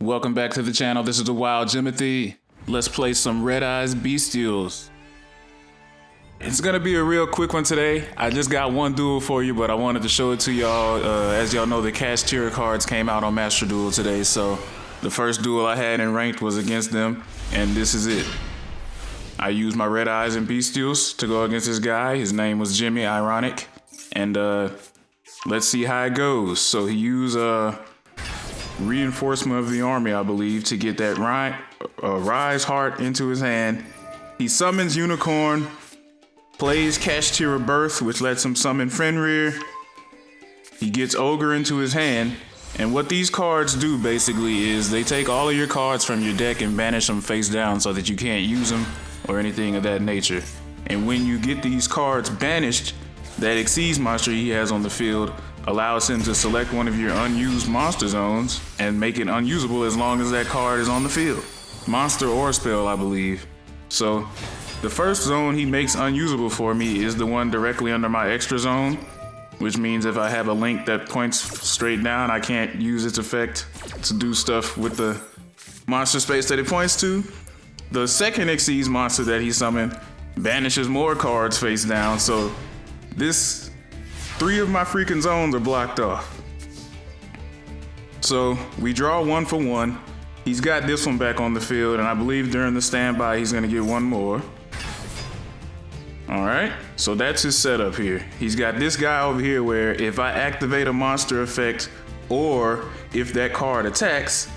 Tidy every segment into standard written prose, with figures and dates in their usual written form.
Welcome back to the channel. This is the Wild Jimothy. Let's play some Red Eyes Bystials. It's gonna be a real quick one today. I just got one duel for you, but I wanted to show it to y'all. As y'all know, the Kashtira cards came out on Master Duel today, so the first duel I had in ranked was against them, and this is it. I used my Red Eyes and Bystials to go against this guy. His name was Jimmy, ironic, and let's see how it goes. So he used reinforcement of the army, I believe, to get that Rise Heart into his hand. He summons Unicorn, plays Kashtira Birth, which lets him summon Fenrir. He gets Ogre into his hand, and what these cards do basically is they take all of your cards from your deck and banish them face down so that you can't use them or anything of that nature. And when you get these cards banished, that Exceeds monster he has on the field allows him to select one of your unused monster zones and make it unusable as long as that card is on the field. Monster or spell, I believe. So the first zone he makes unusable for me is the one directly under my extra zone, which means if I have a link that points straight down, I can't use its effect to do stuff with the monster space that it points to. The second Exceeds monster that he summoned banishes more cards face down, so this 3 of my freaking zones are blocked off. So we draw 1 for 1. He's got this one back on the field, and I believe during the standby he's gonna get one more. All right, so that's his setup here. He's got this guy over here where if I activate a monster effect or if that card attacks,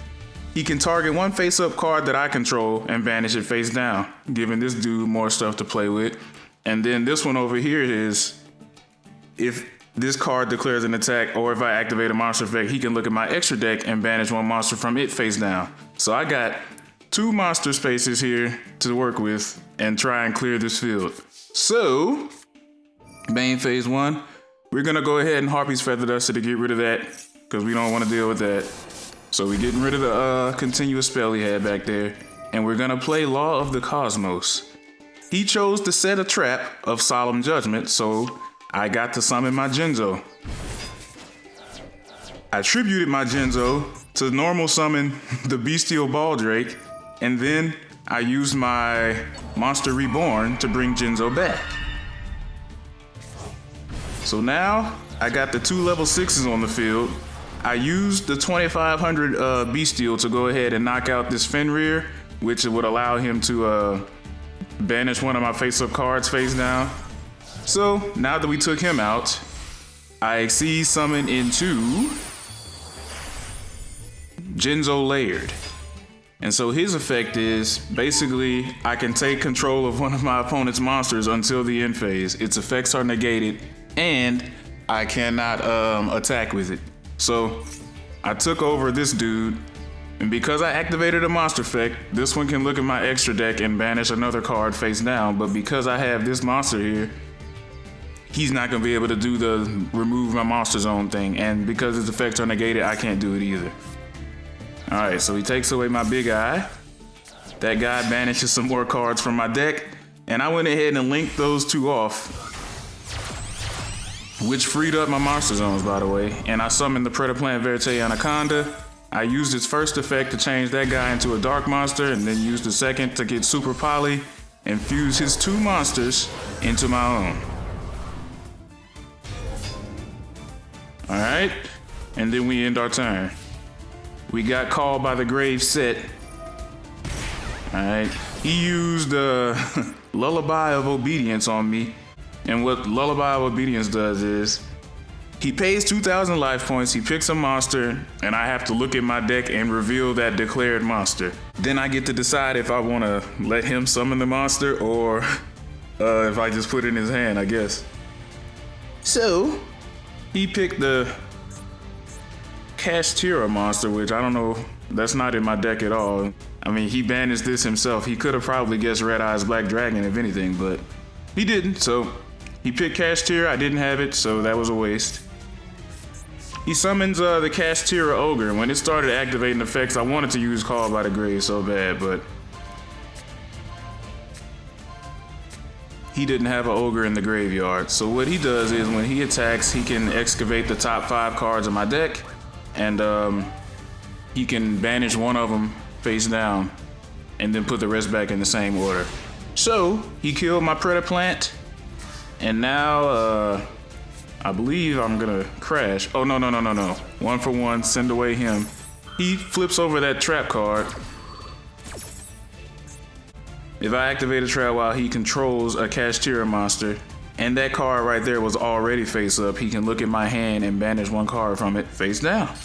he can target one face-up card that I control and banish it face down, giving this dude more stuff to play with. And then this one over here is if this card declares an attack or if I activate a monster effect, he can look at my extra deck and banish one monster from it face down. So I got 2 monster spaces here to work with and try and clear this field. So, main phase 1, we're gonna go ahead and Harpy's Feather Duster to get rid of that because we don't want to deal with that. So we're getting rid of the continuous spell he had back there, and we're gonna play Law of the Cosmos. He chose to set a trap of Solemn Judgment, so I got to summon my JINZO. I tributed my JINZO to normal summon the Bystial Baldrake, and then I used my Monster Reborn to bring JINZO back. So now I got the 2 level 6s on the field. I used the 2500 Bystial to go ahead and knock out this Fenrir, which would allow him to banish one of my face-up cards face down. So now that we took him out, I Exceed summon into JINZO Layered. And so his effect is basically I can take control of one of my opponent's monsters until the end phase. Its effects are negated and I cannot attack with it. So I took over this dude, and because I activated a monster effect, this one can look at my extra deck and banish another card face down. But because I have this monster here, he's not gonna be able to do the remove my monster zone thing, and because his effects are negated, I can't do it either. All right, so he takes away my big eye. That guy banishes some more cards from my deck, and I went ahead and linked those 2 off, which freed up my monster zones, by the way. And I summoned the Predaplant Verte Anaconda. I used its first effect to change that guy into a dark monster, and then used the second to get Super Poly and fuse his 2 monsters into my own. All right, and then we end our turn. We got Called by the Grave set. All right, he used Lullaby of Obedience on me. And what Lullaby of Obedience does is he pays 2,000 life points, he picks a monster, and I have to look at my deck and reveal that declared monster. Then I get to decide if I want to let him summon the monster or if I just put it in his hand, I guess. So he picked the Kashtira monster, which I don't know, that's not in my deck at all. I mean, he banished this himself. He could have probably guessed Red Eyes Black Dragon, if anything, but he didn't. So he picked Kashtira, I didn't have it, so that was a waste. He summons the Kashtira Ogre. When it started activating effects, I wanted to use Called by the Grave so bad, but he didn't have an Ogre in the graveyard. So what he does is when he attacks, he can excavate the top 5 cards of my deck, and he can banish one of them face down and then put the rest back in the same order. So he killed my Predaplant, and now I believe I'm gonna crash. Oh, no. 1 for 1, send away him. He flips over that trap card. If I activate a trap while he controls a Kashtira monster, and that card right there was already face up, he can look at my hand and banish one card from it face down.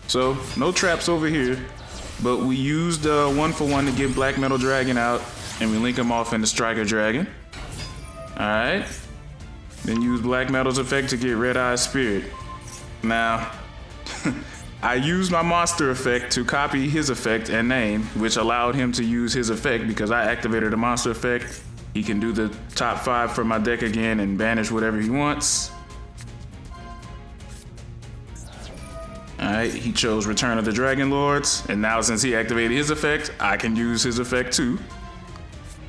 So, no traps over here, but we used 1 for 1 to get Black Metal Dragon out, and we link him off into Striker Dragon. Alright. Then use Black Metal's effect to get Red Eye Spirit. Now, I used my monster effect to copy his effect and name, which allowed him to use his effect because I activated a monster effect. He can do the top 5 from my deck again and banish whatever he wants. Alright, he chose Return of the Dragon Lords, and now since he activated his effect, I can use his effect too.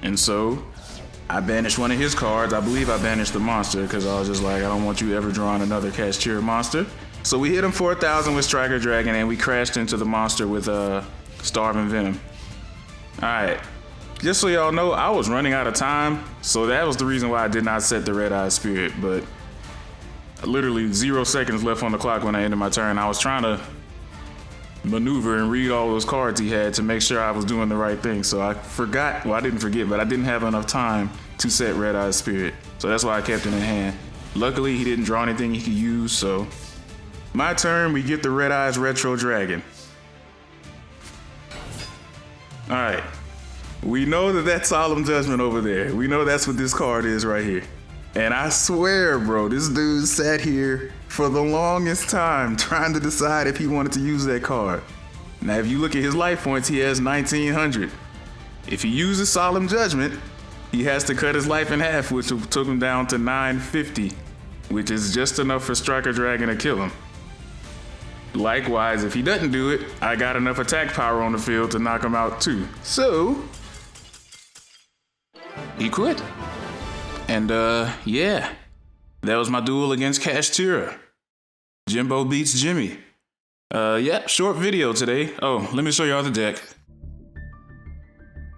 And so, I banished one of his cards. I believe I banished the monster because I was just like, I don't want you ever drawing another Kashtira monster. So we hit him 4,000 with Striker Dragon, and we crashed into the monster with Starving Venom. Alright, just so y'all know, I was running out of time, so that was the reason why I did not set the Red Eye Spirit, but literally 0 seconds left on the clock when I ended my turn. I was trying to maneuver and read all those cards he had to make sure I was doing the right thing, so I forgot, well I didn't forget, but I didn't have enough time to set Red Eye Spirit, so that's why I kept it in hand. Luckily, he didn't draw anything he could use, so my turn, we get the Red Eyes Retro Dragon. Alright. We know that that's Solemn Judgment over there. We know that's what this card is right here. And I swear, bro, this dude sat here for the longest time trying to decide if he wanted to use that card. Now, if you look at his life points, he has 1,900. If he uses Solemn Judgment, he has to cut his life in half, which took him down to 950, which is just enough for Striker Dragon to kill him. Likewise, if he doesn't do it, I got enough attack power on the field to knock him out too. So, he quit. And yeah, that was my duel against Kashtira. Jimbo beats Jimmy. Yeah, short video today. Oh, let me show y'all the deck.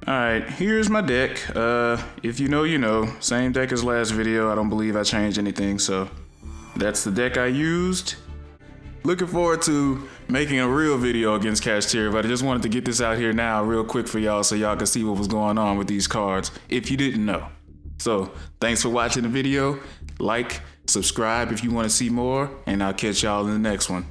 Alright, here's my deck. If you know, you know. Same deck as last video. I don't believe I changed anything, so that's the deck I used. Looking forward to making a real video against Kashtira, but I just wanted to get this out here now real quick for y'all so y'all can see what was going on with these cards, if you didn't know. So, thanks for watching the video. Like, subscribe if you want to see more, and I'll catch y'all in the next one.